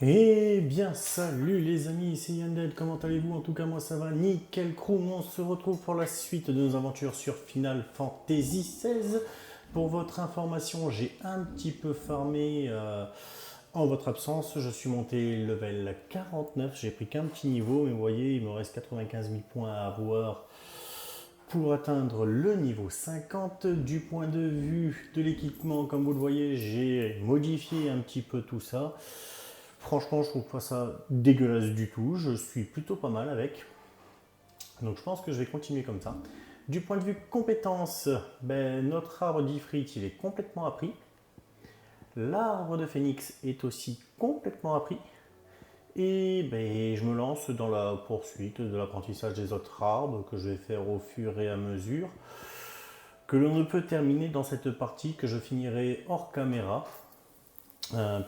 Eh bien, salut les amis, c'est Yandel, comment allez-vous? En tout cas, moi ça va, nickel crew. On se retrouve pour la suite de nos aventures sur Final Fantasy XVI. Pour votre information, j'ai un petit peu farmé en votre absence. Je suis monté level 49, j'ai pris qu'un petit niveau, mais vous voyez, il me reste 95 000 points à avoir pour atteindre le niveau 50. Du point de vue de l'équipement, comme vous le voyez, j'ai modifié un petit peu tout ça. Franchement, je trouve pas ça dégueulasse du tout. Je suis plutôt pas mal avec. Donc je pense que je vais continuer comme ça. Du point de vue compétences, notre arbre d'Ifrit, il est complètement appris. L'arbre de Phénix est aussi complètement appris. Et je me lance dans la poursuite de l'apprentissage des autres arbres que je vais faire au fur et à mesure. Que l'on ne peut terminer dans cette partie que je finirai hors caméra.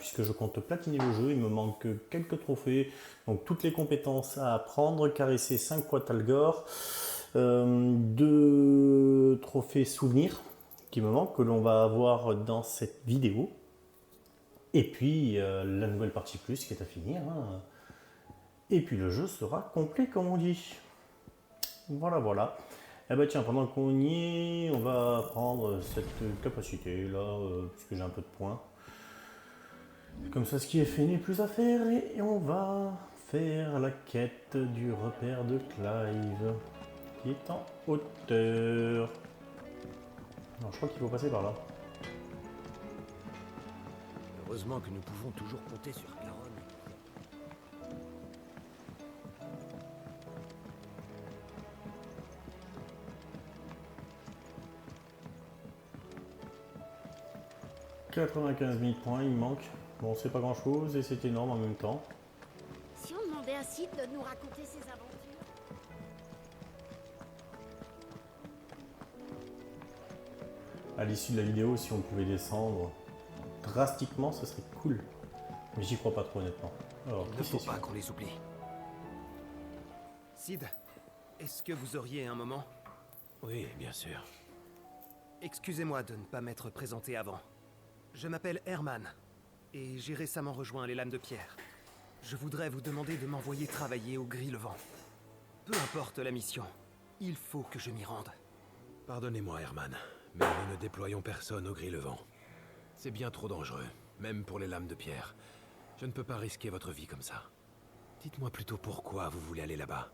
Puisque je compte platiner le jeu, il me manque quelques trophées, donc toutes les compétences à apprendre, caresser 5 Quatalgor, 2 trophées souvenirs qui me manquent, que l'on va avoir dans cette vidéo, et puis la nouvelle partie plus qui est à finir, hein. Et puis le jeu sera complet comme on dit. Voilà, voilà. Eh ben tiens, pendant qu'on y est, on va prendre cette capacité là, puisque j'ai un peu de points. Comme ça, ce qui est fait n'est plus à faire et on va faire la quête du repère de Clive, qui est en hauteur. Non, je crois qu'il faut passer par là. Heureusement que nous pouvons toujours compter sur Caron. 95 000 points, il me manque. Bon, c'est pas grand chose et c'est énorme en même temps. Si on demandait à Sid de nous raconter ses aventures. À l'issue de la vidéo, si on pouvait descendre drastiquement, ce serait cool. Mais j'y crois pas trop honnêtement. Alors, Il ne faut pas qu'on les oublie. Sid, est-ce que vous auriez un moment? Oui, bien sûr. Excusez-moi de ne pas m'être présenté avant. Je m'appelle Herman, et j'ai récemment rejoint les Lames de Pierre. Je voudrais vous demander de m'envoyer travailler au Gris-le-Vent. Peu importe la mission, il faut que je m'y rende. Pardonnez-moi, Herman, mais nous ne déployons personne au Gris-le-Vent. C'est bien trop dangereux, même pour les Lames de Pierre. Je ne peux pas risquer votre vie comme ça. Dites-moi plutôt pourquoi vous voulez aller là-bas.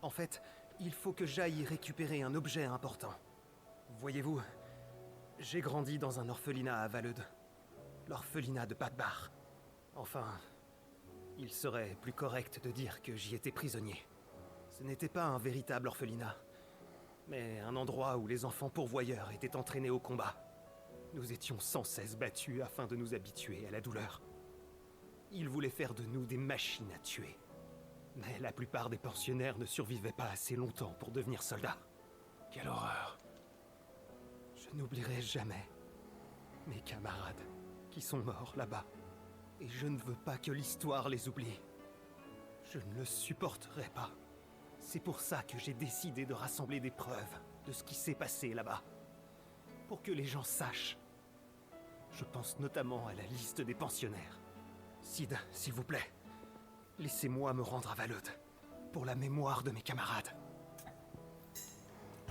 En fait, il faut que j'aille y récupérer un objet important. Voyez-vous, j'ai grandi dans un orphelinat à Valeud. L'orphelinat de Bagbar. Enfin, il serait plus correct de dire que j'y étais prisonnier. Ce n'était pas un véritable orphelinat, mais un endroit où les enfants pourvoyeurs étaient entraînés au combat. Nous étions sans cesse battus afin de nous habituer à la douleur. Ils voulaient faire de nous des machines à tuer. Mais la plupart des pensionnaires ne survivaient pas assez longtemps pour devenir soldats. Quelle horreur. Je n'oublierai jamais mes camarades qui sont morts là-bas. Et je ne veux pas que l'histoire les oublie. Je ne le supporterai pas. C'est pour ça que j'ai décidé de rassembler des preuves de ce qui s'est passé là-bas. Pour que les gens sachent. Je pense notamment à la liste des pensionnaires. Sid, s'il vous plaît, laissez-moi me rendre à Valeud, pour la mémoire de mes camarades.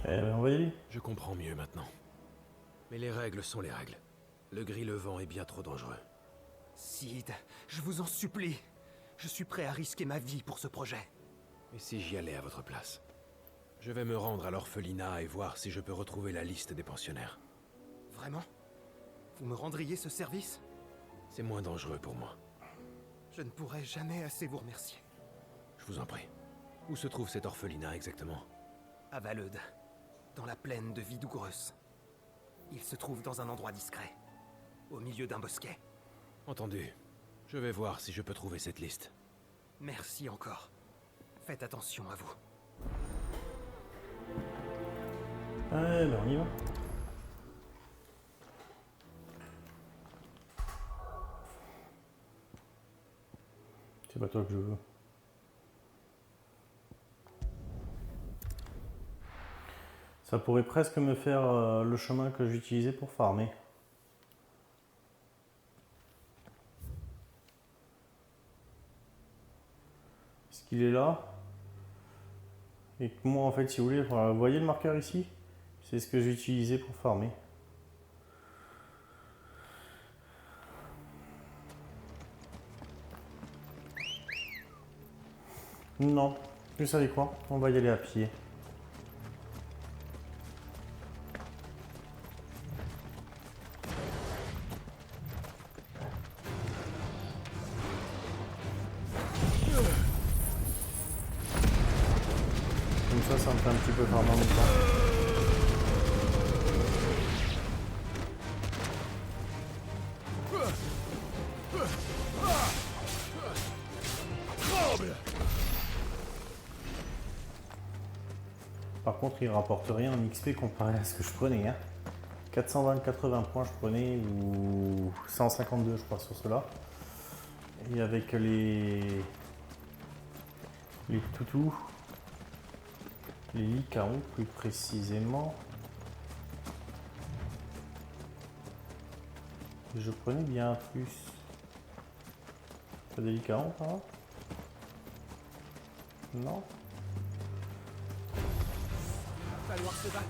Eh ben, on va y aller. Je comprends mieux maintenant. Mais les règles sont les règles. Le Gris-le-Vent est bien trop dangereux. Sid, je vous en supplie. Je suis prêt à risquer ma vie pour ce projet. Et si j'y allais à votre place? Je vais me rendre à l'orphelinat et voir si je peux retrouver la liste des pensionnaires. Vraiment? Vous me rendriez ce service? C'est moins dangereux pour moi. Je ne pourrai jamais assez vous remercier. Je vous en prie. Où se trouve cet orphelinat exactement? À Valeud, dans la plaine de Vidougreus. Il se trouve dans un endroit discret, au milieu d'un bosquet. Entendu. Je vais voir si je peux trouver cette liste. Merci encore. Faites attention à vous. Ouais, ben on y va. C'est pas toi que je veux. Ça pourrait presque me faire le chemin que j'utilisais pour farmer. Est-ce qu'il est là? Et que moi, en fait, si vous voulez, voilà, vous voyez le marqueur ici? C'est ce que j'ai utilisé pour farmer. Non, vous savez quoi? On va y aller à pied. Comme ça me fait un petit peu farmer en même temps. Par contre, il rapporte rien en XP comparé à ce que je prenais. Hein. 420-80 points je prenais, ou 152 je crois sur cela. Et avec les toutous, les licaons plus précisément, je prenais bien plus. Pas des licaons par là? Non. Va falloir se battre.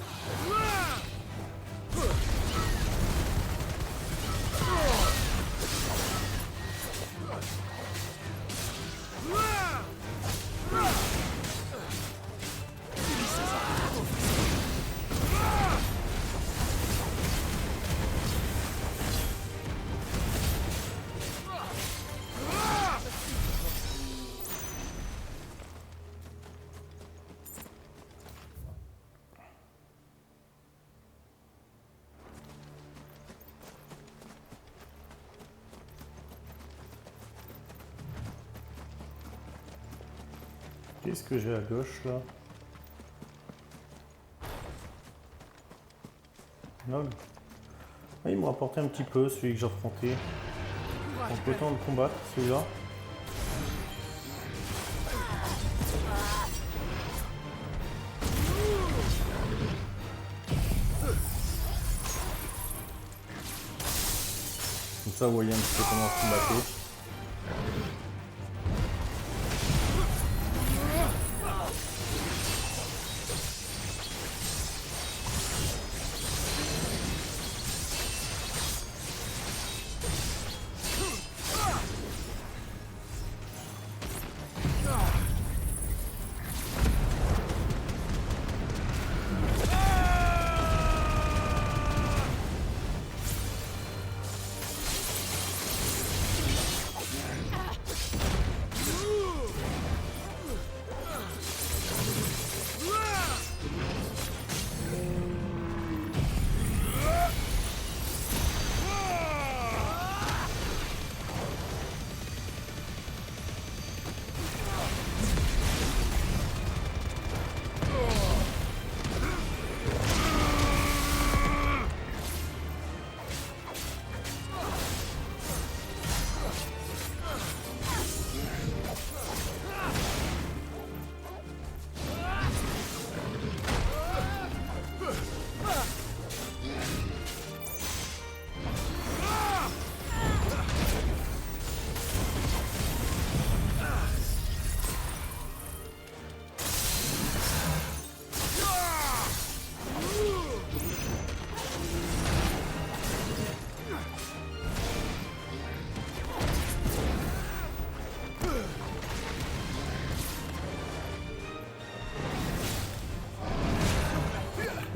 Qu'est-ce que j'ai à gauche là? Non. Ah, il me rapportait un petit peu celui que j'ai affronté. Donc autant le combattre celui-là. Comme ça vous voyez un petit peu comment je combattais.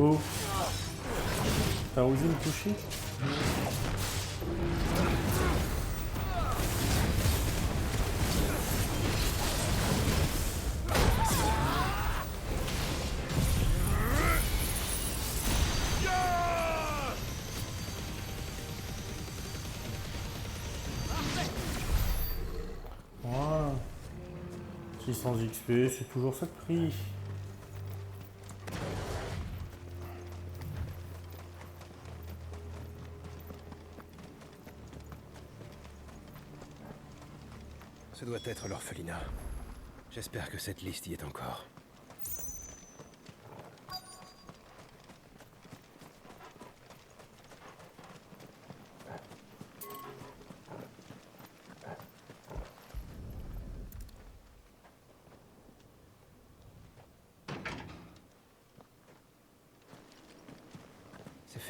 Oh, t'as osé me toucher? Voilà. 600 XP, c'est toujours ça de prix. Ce doit être l'orphelinat. J'espère que cette liste y est encore.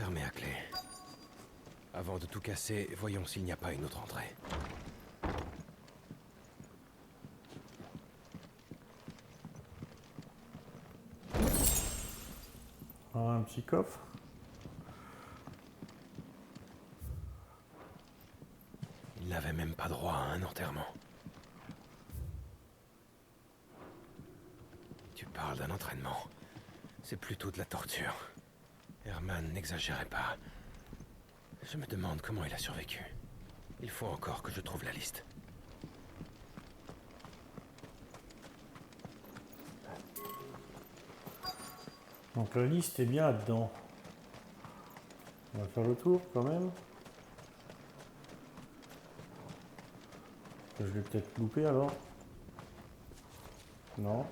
fermé à clé. Avant de tout casser, voyons s'il n'y a pas une autre entrée. Un petit coffre. Il n'avait même pas droit à un enterrement. Tu parles d'un entraînement. C'est plutôt de la torture. Herman n'exagérait pas. Je me demande comment il a survécu. Il faut encore que je trouve la liste. Donc la liste est bien là-dedans. On va faire le tour quand même. Je l'ai peut-être loupé alors. Non.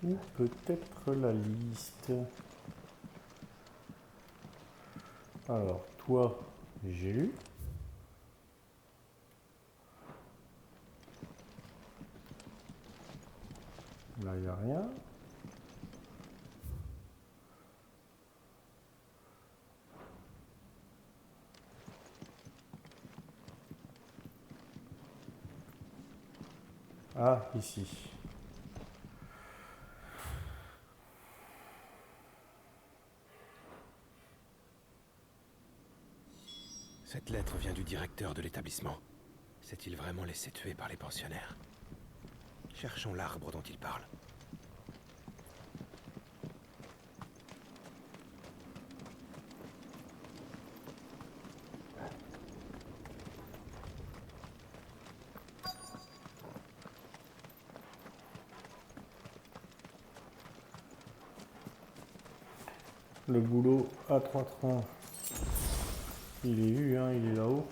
Ou peut-être la liste. Alors, toi, j'ai lu. Là, il n'y a rien. Ah, ici. Cette lettre vient du directeur de l'établissement. S'est-il vraiment laissé tuer par les pensionnaires? Cherchons l'arbre dont il parle. Le boulot à 3 troncs. Il est vu, hein, il est là-haut.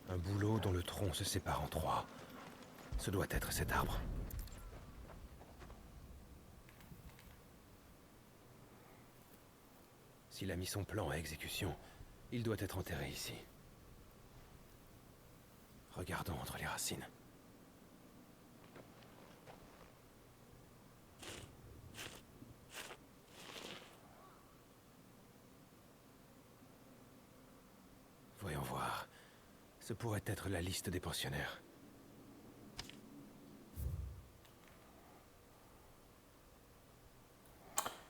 Un bouleau dont le tronc se sépare en trois. Ce doit être cet arbre. S'il a mis son plan à exécution, il doit être enterré ici. Regardons entre les racines. Voyons voir. Ce pourrait être la liste des pensionnaires.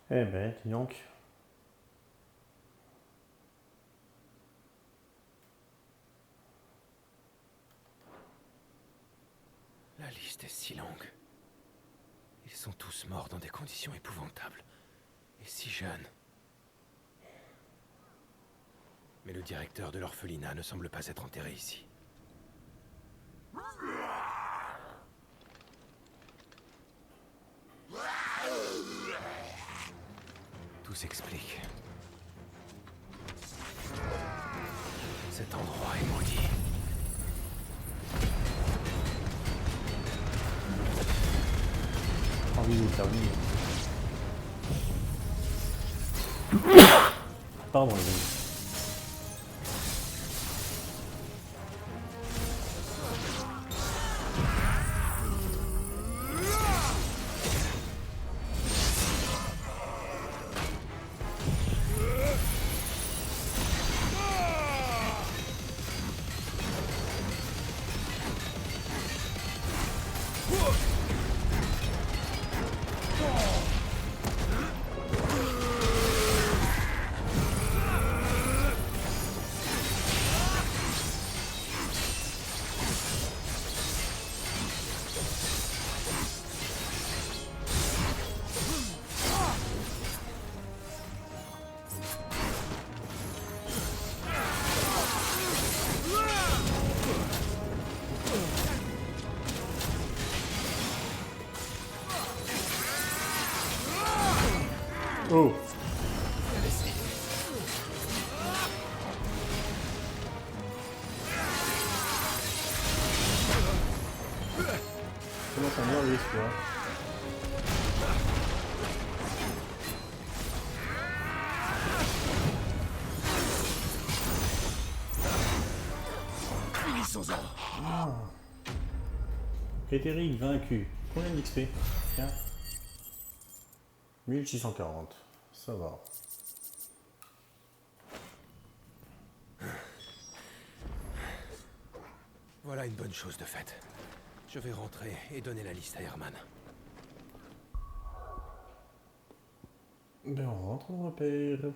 Eh ben, dis donc. La liste est si longue. Ils sont tous morts dans des conditions épouvantables. Et si jeunes. Mais le directeur de l'orphelinat ne semble pas être enterré ici. Tout s'explique. Cet endroit est maudit. Envie de terminer. Pardon, les amis. Oh! Comment t'as merdé, toi? Finissons-en. Kétéric vaincu. Combien d'XP? Tiens. 1640. Ça va. Voilà une bonne chose de faite. Je vais rentrer et donner la liste à Herman. Ben on rentre, on repère.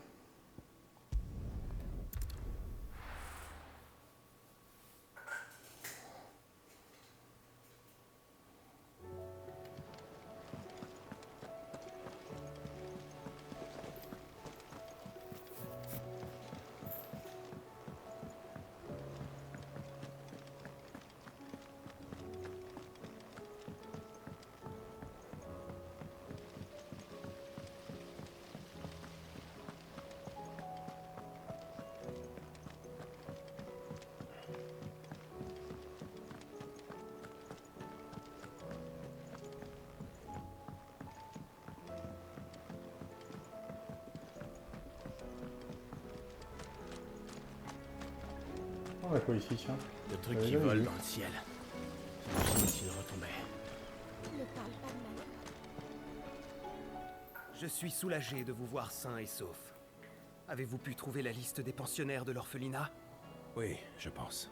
On a quoi ici, tiens? De trucs Ouais, qui vas-y. volent dans le ciel. J'imagine s'ils retombaient. Ne parle pas de malheur. Je suis soulagé de vous voir sain et sauf. Avez-vous pu trouver la liste des pensionnaires de l'orphelinat? Oui, je pense.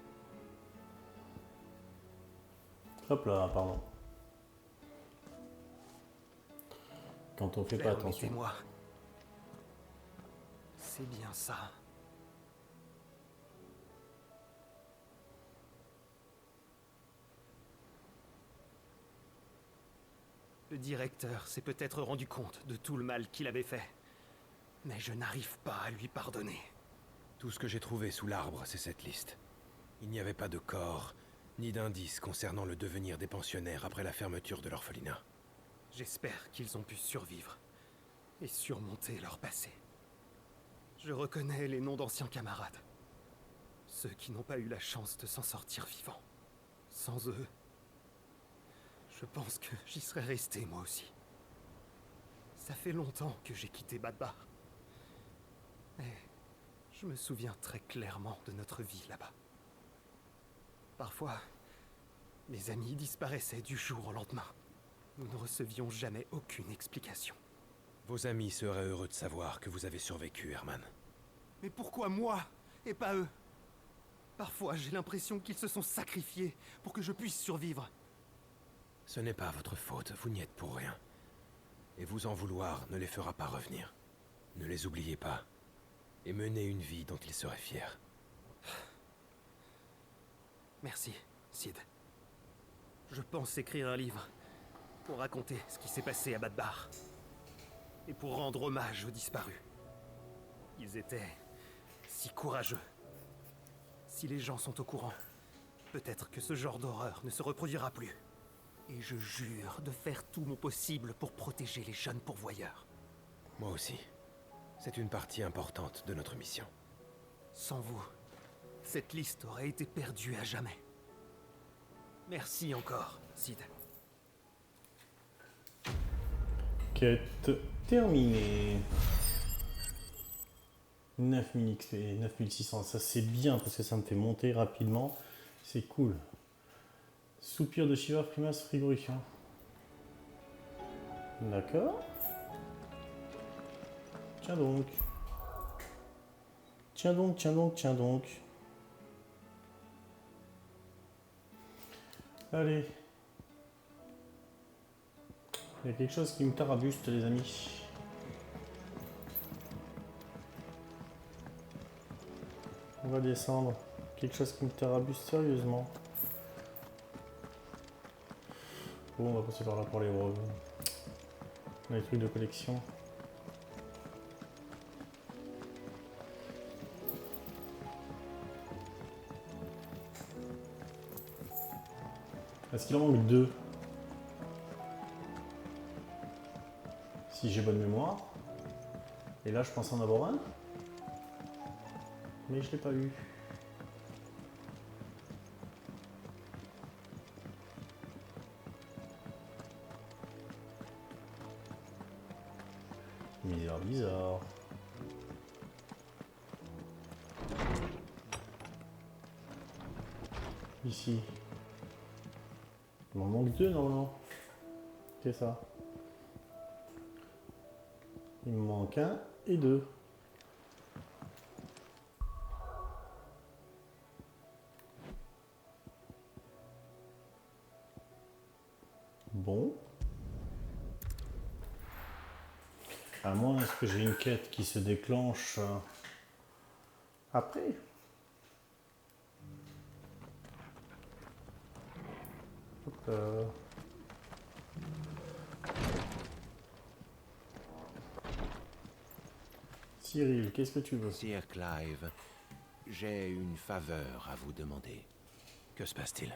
Hop là, pardon. Quand on fait pas attention. Permettez-moi. C'est bien ça. Le directeur s'est peut-être rendu compte de tout le mal qu'il avait fait. Mais je n'arrive pas à lui pardonner. Tout ce que j'ai trouvé sous l'arbre, c'est cette liste. Il n'y avait pas de corps, ni d'indices concernant le devenir des pensionnaires après la fermeture de l'orphelinat. J'espère qu'ils ont pu survivre et surmonter leur passé. Je reconnais les noms d'anciens camarades. Ceux qui n'ont pas eu la chance de s'en sortir vivants. Sans eux, je pense que j'y serais resté moi aussi. Ça fait longtemps que j'ai quitté Badbar. Mais je me souviens très clairement de notre vie là-bas. Parfois, mes amis disparaissaient du jour au lendemain. Nous ne recevions jamais aucune explication. Vos amis seraient heureux de savoir que vous avez survécu, Herman. Mais pourquoi moi et pas eux? Parfois, j'ai l'impression qu'ils se sont sacrifiés pour que je puisse survivre. Ce n'est pas votre faute, vous n'y êtes pour rien. Et vous en vouloir ne les fera pas revenir. Ne les oubliez pas. Et menez une vie dont ils seraient fiers. Merci, Sid. Je pense écrire un livre pour raconter ce qui s'est passé à Badbar. Et pour rendre hommage aux disparus. Ils étaient si courageux. Si les gens sont au courant, peut-être que ce genre d'horreur ne se reproduira plus. Et je jure de faire tout mon possible pour protéger les jeunes pourvoyeurs. Moi aussi. C'est une partie importante de notre mission. Sans vous, cette liste aurait été perdue à jamais. Merci encore, Sid. Quête terminée. 9000 XP, 9600, ça c'est bien parce que ça me fait monter rapidement. C'est cool. Soupir de Shiva Primas frigorifiant. D'accord. Tiens donc. Tiens donc, tiens donc, tiens donc. Allez. Il y a quelque chose qui me tarabuste, les amis. On va descendre. Quelque chose qui me tarabuste sérieusement. Bon, on va passer par là pour les robes. Les trucs de collection. Est-ce qu'il en manque deux? Si j'ai bonne mémoire. Et là, je pense en avoir un. Mais je l'ai pas eu. Bizarre, bizarre. Ici. Il m'en manque deux normalement. marqué ça? Il me manque 1 et 2. Bon. À moins est-ce que j'ai une quête qui se déclenche après? Hop là. Cyril, qu'est-ce que tu veux? Sir Clive, j'ai une faveur à vous demander. Que se passe-t-il?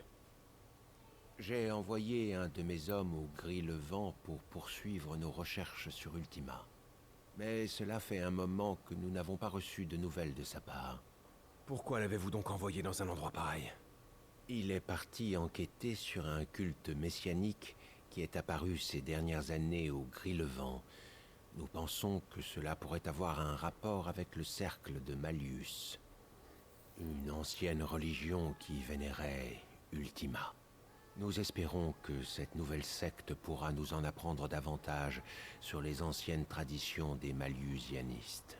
J'ai envoyé un de mes hommes au Gris-le-Vent pour poursuivre nos recherches sur Ultima. Mais cela fait un moment que nous n'avons pas reçu de nouvelles de sa part. Pourquoi l'avez-vous donc envoyé dans un endroit pareil? Il est parti enquêter sur un culte messianique qui est apparu ces dernières années au Gris-le-Vent. Nous pensons que cela pourrait avoir un rapport avec le cercle de Malleus, une ancienne religion qui vénérait Ultima. Nous espérons que cette nouvelle secte pourra nous en apprendre davantage sur les anciennes traditions des Mallusianistes.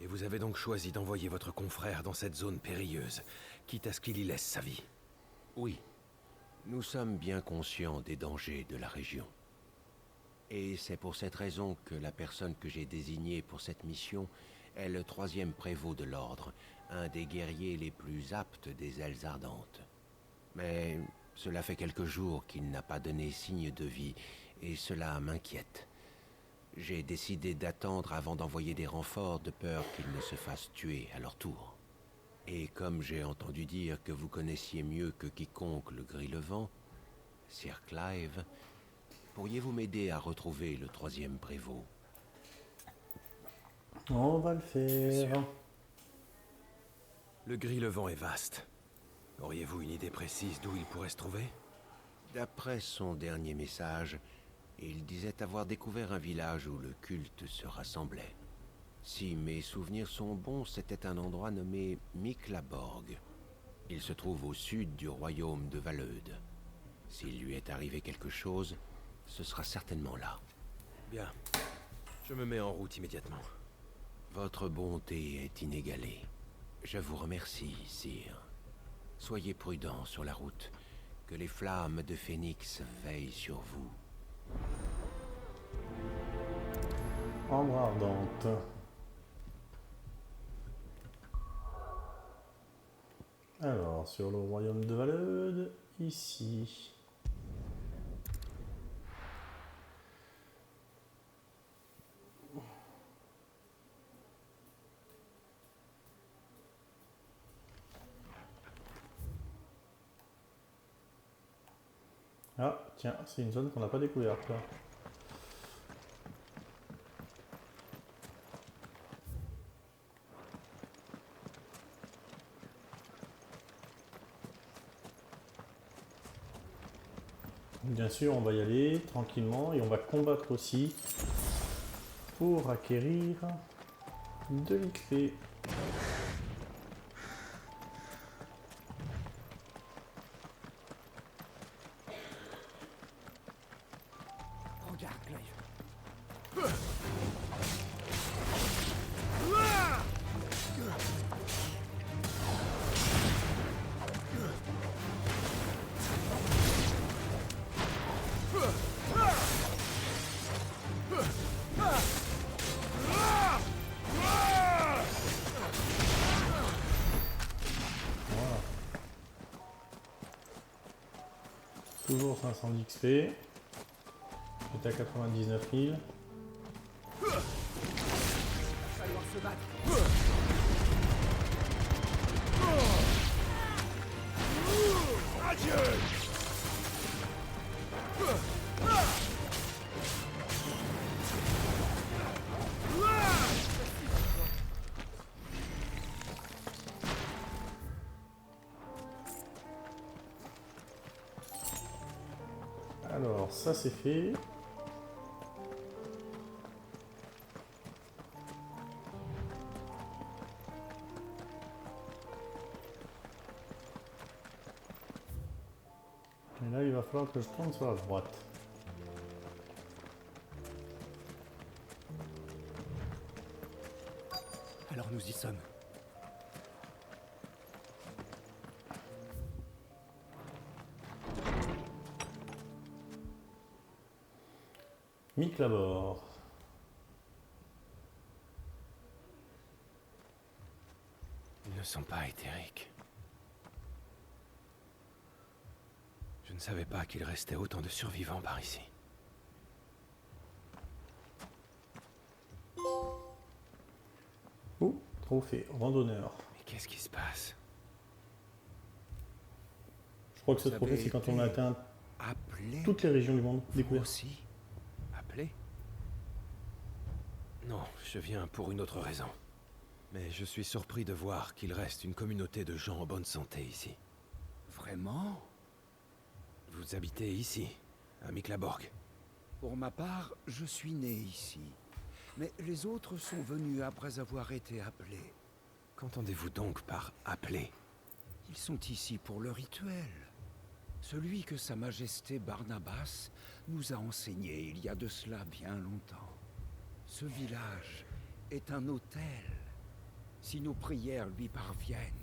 Et vous avez donc choisi d'envoyer votre confrère dans cette zone périlleuse, quitte à ce qu'il y laisse sa vie? Oui, nous sommes bien conscients des dangers de la région. Et c'est pour cette raison que la personne que j'ai désignée pour cette mission est le 3e prévôt de l'ordre, un des guerriers les plus aptes des ailes ardentes. Mais cela fait quelques jours qu'il n'a pas donné signe de vie, et cela m'inquiète. J'ai décidé d'attendre avant d'envoyer des renforts de peur qu'ils ne se fassent tuer à leur tour. Et comme j'ai entendu dire que vous connaissiez mieux que quiconque le Gris-le-Vent, Sir Clive, pourriez-vous m'aider à retrouver le 3e prévôt? On va le faire. Le Gris-le-Vent est vaste. Auriez-vous une idée précise d'où il pourrait se trouver? D'après son dernier message, il disait avoir découvert un village où le culte se rassemblait. Si mes souvenirs sont bons, c'était un endroit nommé Miklaborg. Il se trouve au sud du royaume de Valeud. S'il lui est arrivé quelque chose, ce sera certainement là. Bien. Je me mets en route immédiatement. Votre bonté est inégalée. Je vous remercie, sire. Soyez prudent sur la route. Que les flammes de Phénix veillent sur vous. Ambre ardente. Alors, sur le royaume de Valeud, ici. Ah, tiens, c'est une zone qu'on n'a pas découverte là. Bien sûr, on va y aller tranquillement et on va combattre aussi pour acquérir de l'XP. Regarde, Clive. Voilà. Toujours 500 d'XP. J'étais à 99 000. Va falloir se battre. Adieu. Alors, ça c'est fait. Et là, il va falloir que je tourne sur la droite. Alors nous y sommes. Mick Labor. Ils ne sont pas éthériques. Je ne savais pas qu'il restait autant de survivants par ici. Oh, trophée, randonneur. Mais qu'est-ce qui se passe? Je crois que ce Vous trophée, avez c'est quand on a été atteint Appelé toutes les régions du monde vous découvertes. aussi. Appelé? Non, je viens pour une autre raison. Mais je suis surpris de voir qu'il reste une communauté de gens en bonne santé ici. Vraiment? Vous habitez ici, à Miklaborg. Pour ma part, je suis né ici. Mais les autres sont venus après avoir été appelés. Qu'entendez-vous donc par appeler? Ils sont ici pour le rituel. Celui que Sa Majesté Barnabas nous a enseigné il y a de cela bien longtemps. Ce village est un autel. Si nos prières lui parviennent,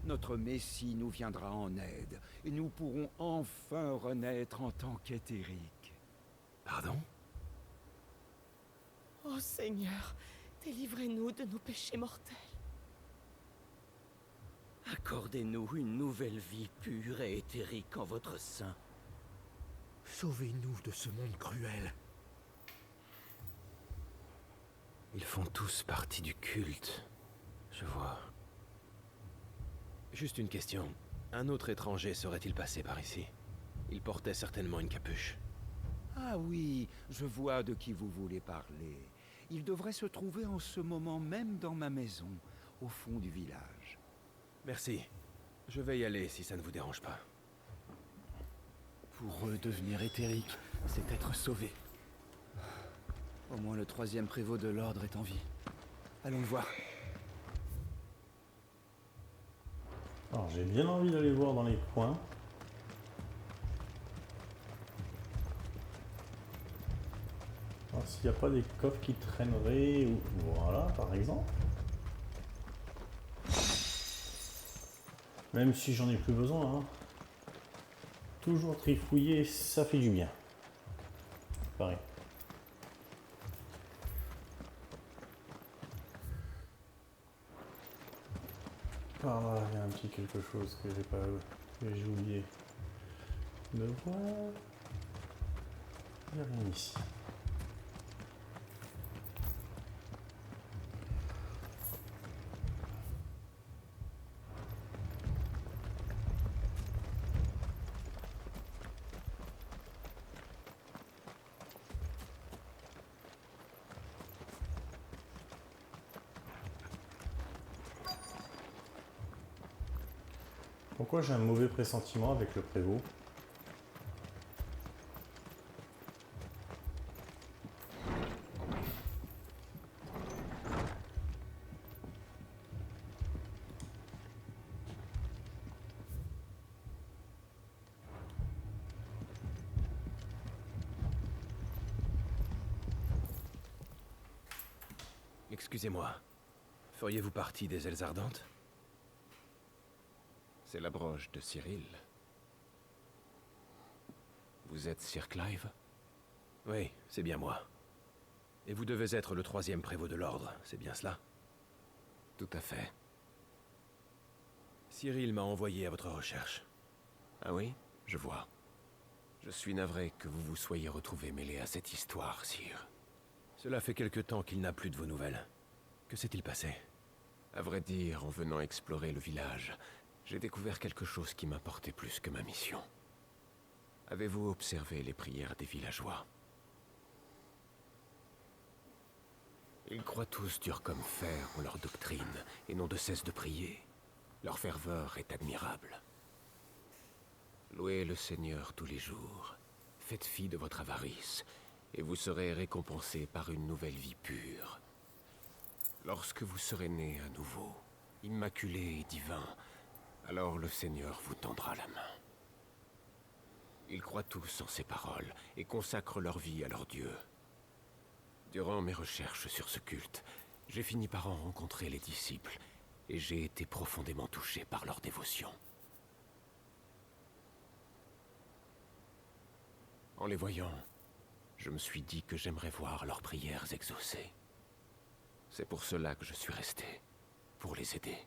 notre Messie nous viendra en aide et nous pourrons enfin renaître en tant qu'éthériques. Pardon? Ô Seigneur, délivrez-nous de nos péchés mortels. Accordez-nous une nouvelle vie pure et éthérique en votre sein. Sauvez-nous de ce monde cruel. Ils font tous partie du culte. Je vois. Juste une question. Un autre étranger serait-il passé par ici? Il portait certainement une capuche. Ah oui, je vois de qui vous voulez parler. Il devrait se trouver en ce moment même dans ma maison, au fond du village. Merci. Je vais y aller si ça ne vous dérange pas. Pour eux, devenir éthérique, c'est être sauvé. Au moins le troisième prévôt de l'ordre est en vie. Allons le voir. Alors j'ai bien envie d'aller voir dans les coins. Alors s'il n'y a pas des coffres qui traîneraient, ou voilà par exemple. Même si j'en ai plus besoin, hein. Toujours trifouiller, ça fait du bien. Pareil. Par là, il y a un petit quelque chose que j'ai oublié de voir. Il n'y a rien ici. Pourquoi j'ai un mauvais pressentiment avec le prévôt? Excusez-moi. Feriez-vous partie des ailes ardentes? C'est la broche de Cyril. Vous êtes Sir Clive? Oui, c'est bien moi. Et vous devez être le troisième prévôt de l'ordre, c'est bien cela? Tout à fait. Cyril m'a envoyé à votre recherche. Ah oui, je vois. Je suis navré que vous vous soyez retrouvé mêlé à cette histoire, sire. Cela fait quelque temps qu'il n'a plus de vos nouvelles. Que s'est-il passé? À vrai dire, en venant explorer le village, j'ai découvert quelque chose qui m'importait plus que ma mission. Avez-vous observé les prières des villageois? Ils croient tous dur comme fer en leur doctrine et n'ont de cesse de prier. Leur ferveur est admirable. Louez le Seigneur tous les jours. Faites fi de votre avarice et vous serez récompensé par une nouvelle vie pure. Lorsque vous serez né à nouveau, immaculé et divin, alors le Seigneur vous tendra la main. Ils croient tous en ces paroles et consacrent leur vie à leur Dieu. Durant mes recherches sur ce culte, J'ai fini par en rencontrer les disciples, et j'ai été profondément touché par leur dévotion. En les voyant, je me suis dit que j'aimerais voir leurs prières exaucées. C'est pour cela que je suis resté, pour les aider.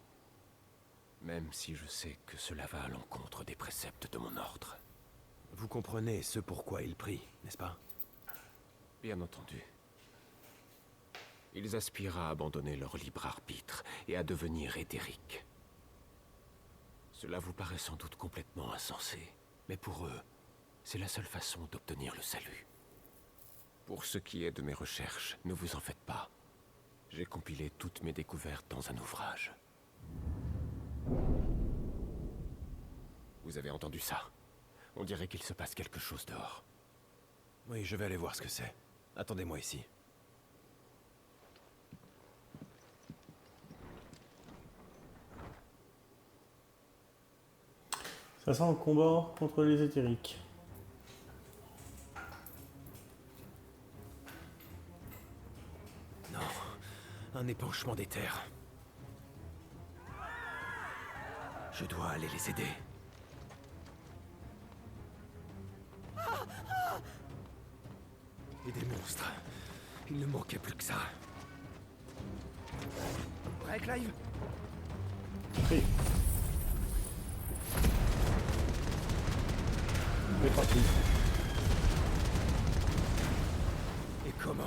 Même si je sais que cela va à l'encontre des préceptes de mon ordre. Vous comprenez ce pourquoi ils prient, n'est-ce pas? Bien entendu. Ils aspirent à abandonner leur libre arbitre et à devenir éthériques. Cela vous paraît sans doute complètement insensé, mais pour eux, c'est la seule façon d'obtenir le salut. Pour ce qui est de mes recherches, ne vous en faites pas. J'ai compilé toutes mes découvertes dans un ouvrage. Vous avez entendu ça? On dirait qu'il se passe quelque chose dehors. Oui, je vais aller voir ce que c'est. Attendez-moi ici. Ça sent le combat contre les éthériques. Non, un épanchement des terres. Je dois aller les aider. Et des monstres. Il ne manquait plus que ça. Prêt, Clive? Oui. C'est parti. Et comment?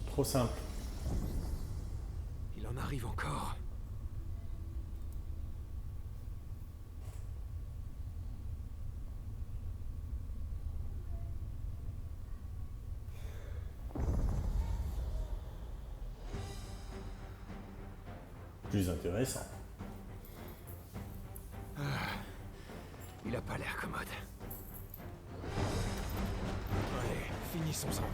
Trop simple. Il en arrive encore. Plus intéressant. Il a pas l'air commode. Allez, finissons-en.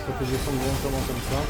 Protéger son directement comme ça.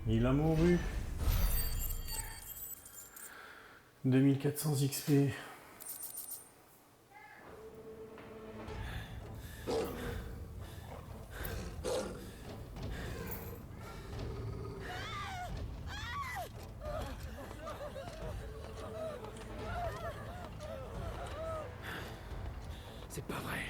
Il a mouru. 2400 XP. C'est pas vrai.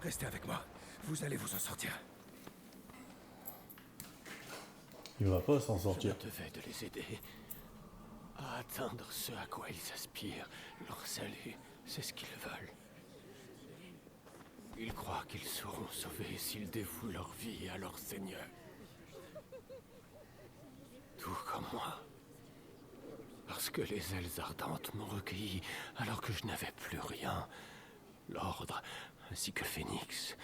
Restez avec moi. Vous allez vous en sortir. Il va pas s'en Je sortir. me devais de les aider à atteindre ce à quoi ils aspirent. Leur salut, c'est ce qu'ils veulent. Ils croient qu'ils seront sauvés s'ils dévouent leur vie à leur Seigneur. Tout comme moi. Parce que les ailes ardentes m'ont recueilli alors que je n'avais plus rien. L'ordre, ainsi que Phénix,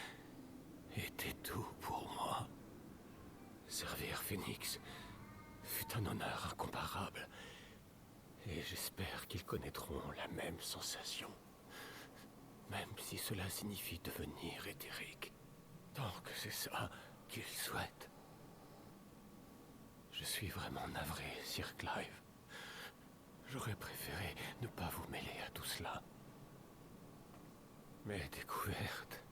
était tout pour moi. Servir Phénix fut un honneur incomparable. Et j'espère qu'ils connaîtront la même sensation. Même si cela signifie devenir éthérique. Tant que c'est ça qu'ils souhaitent. Je suis vraiment navré, Sir Clive. J'aurais préféré ne pas vous mêler à tout cela. Mes découvertes,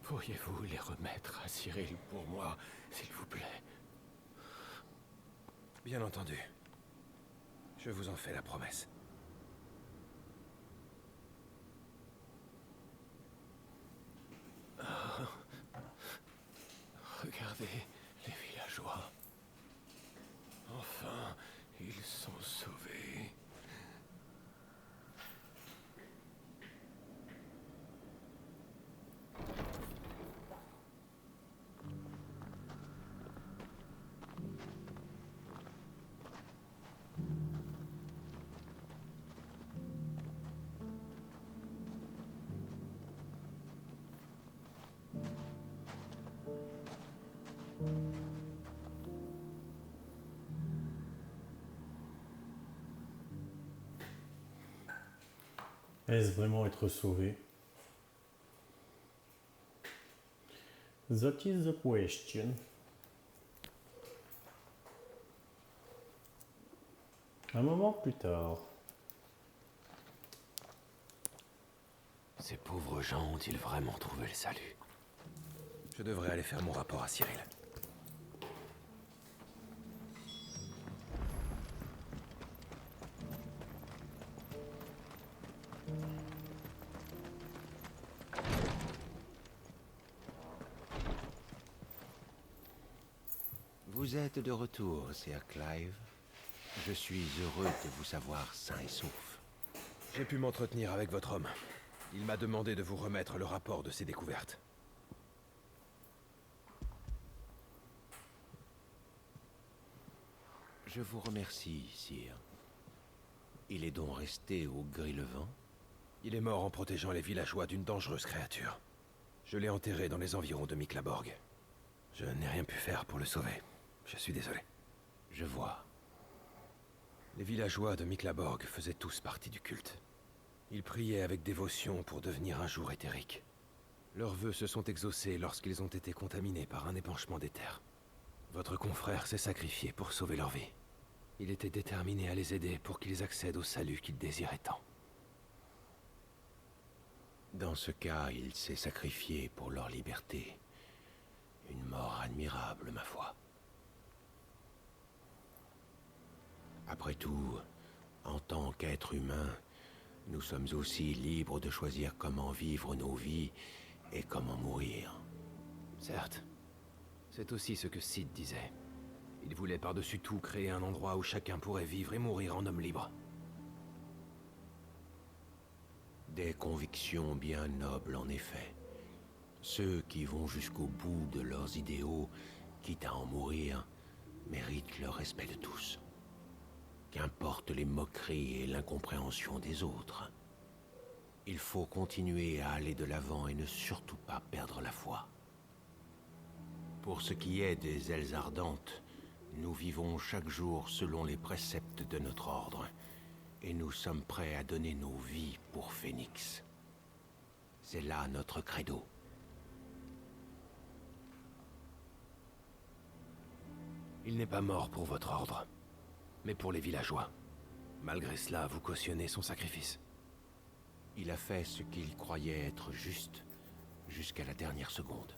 pourriez-vous les remettre à Cyril pour moi, s'il vous plaît? Bien entendu. Je vous en fais la promesse. Regardez les villageois. Enfin, ils sont sauvés. Est-ce vraiment être sauvé? That is the question. Un moment plus tard. Ces pauvres gens ont-ils vraiment trouvé le salut? Je devrais aller faire mon rapport à Cyril. Vous êtes de retour, Sir Clive. Je suis heureux de vous savoir sain et sauf. J'ai pu m'entretenir avec votre homme. Il m'a demandé de vous remettre le rapport de ses découvertes. Je vous remercie, Sire. Il est donc resté au Gris-le-Vent? Il est mort en protégeant les villageois d'une dangereuse créature. Je l'ai enterré dans les environs de Miklaborg. Je n'ai rien pu faire pour le sauver. Je suis désolé. Je vois. Les villageois de Miklaborg faisaient tous partie du culte. Ils priaient avec dévotion pour devenir un jour éthériques. Leurs vœux se sont exaucés lorsqu'ils ont été contaminés par un épanchement d'éther. Votre confrère s'est sacrifié pour sauver leur vie. Il était déterminé à les aider pour qu'ils accèdent au salut qu'ils désiraient tant. Dans ce cas, il s'est sacrifié pour leur liberté. Une mort admirable, ma foi. Après tout, en tant qu'être humain, nous sommes aussi libres de choisir comment vivre nos vies et comment mourir. Certes. C'est aussi ce que Sid disait. Il voulait par-dessus tout créer un endroit où chacun pourrait vivre et mourir en homme libre. Des convictions bien nobles, en effet. Ceux qui vont jusqu'au bout de leurs idéaux, quitte à en mourir, méritent le respect de tous. Qu'importe les moqueries et l'incompréhension des autres. Il faut continuer à aller de l'avant et ne surtout pas perdre la foi. Pour ce qui est des ailes ardentes, nous vivons chaque jour selon les préceptes de notre ordre, et nous sommes prêts à donner nos vies pour Phénix. C'est là notre credo. Il n'est pas mort pour votre ordre, mais pour les villageois. Malgré cela, vous cautionnez son sacrifice. Il a fait ce qu'il croyait être juste, jusqu'à la dernière seconde.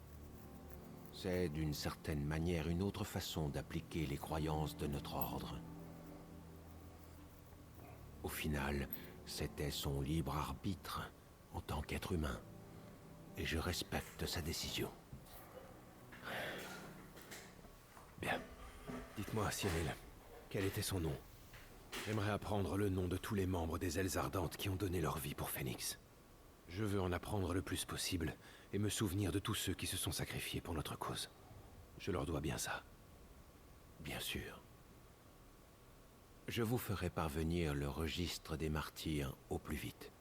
C'est d'une certaine manière une autre façon d'appliquer les croyances de notre ordre. Au final, c'était son libre arbitre en tant qu'être humain, et je respecte sa décision. Bien. Dites-moi, Cyril, quel était son nom? J'aimerais apprendre le nom de tous les membres des Ailes Ardentes qui ont donné leur vie pour Phénix. Je veux en apprendre le plus possible et me souvenir de tous ceux qui se sont sacrifiés pour notre cause. Je leur dois bien ça. Bien sûr. Je vous ferai parvenir le registre des martyrs au plus vite.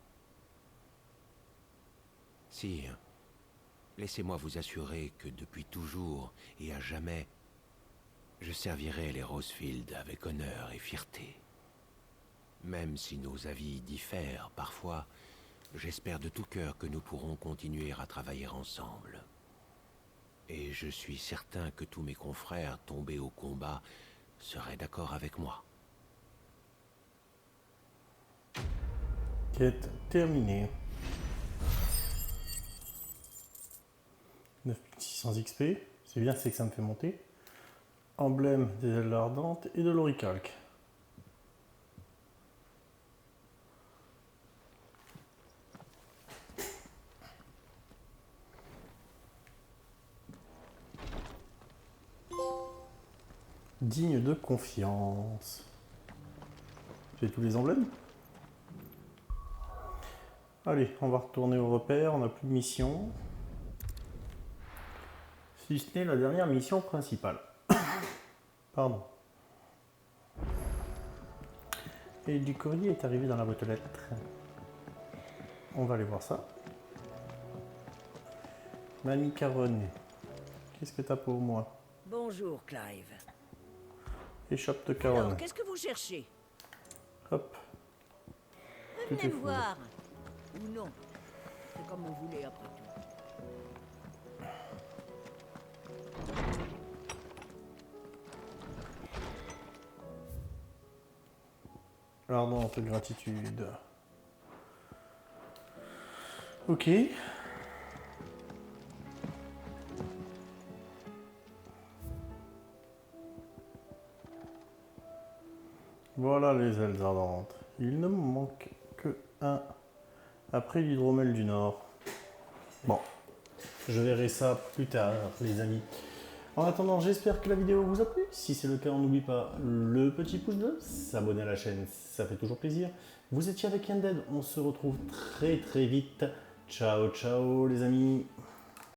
Sire, laissez-moi vous assurer que depuis toujours et à jamais, je servirai les Rosefield avec honneur et fierté. Même si nos avis diffèrent parfois, j'espère de tout cœur que nous pourrons continuer à travailler ensemble. Et je suis certain que tous mes confrères tombés au combat seraient d'accord avec moi. Quête terminée. 9600 XP, c'est bien, c'est que ça me fait monter. Emblème des ailes ardentes et de l'oricalque. Digne de confiance. J'ai tous les emblèmes. Allez, on va retourner au repère, on n'a plus de mission. Si ce n'est la dernière mission principale. Pardon. Et du courrier est arrivé dans la boîte aux lettres. On va aller voir ça. Mamie Caronne, qu'est-ce que t'as pour moi? Bonjour, Clive. Échoppe de Caronne. Alors, qu'est-ce que vous cherchez? Hop. Tout Venez est me fou. voir. Ou non. C'est comme vous voulez, après tout. Ardente gratitude. Ok. Voilà les ailes ardentes. Il ne me manque que un après l'hydromel du Nord. Bon, je verrai ça plus tard, les amis. En attendant, j'espère que la vidéo vous a plu. Si c'est le cas, on n'oublie pas le petit pouce bleu, s'abonner à la chaîne, ça fait toujours plaisir. Vous étiez avec Undead, on se retrouve très vite. Ciao, ciao les amis.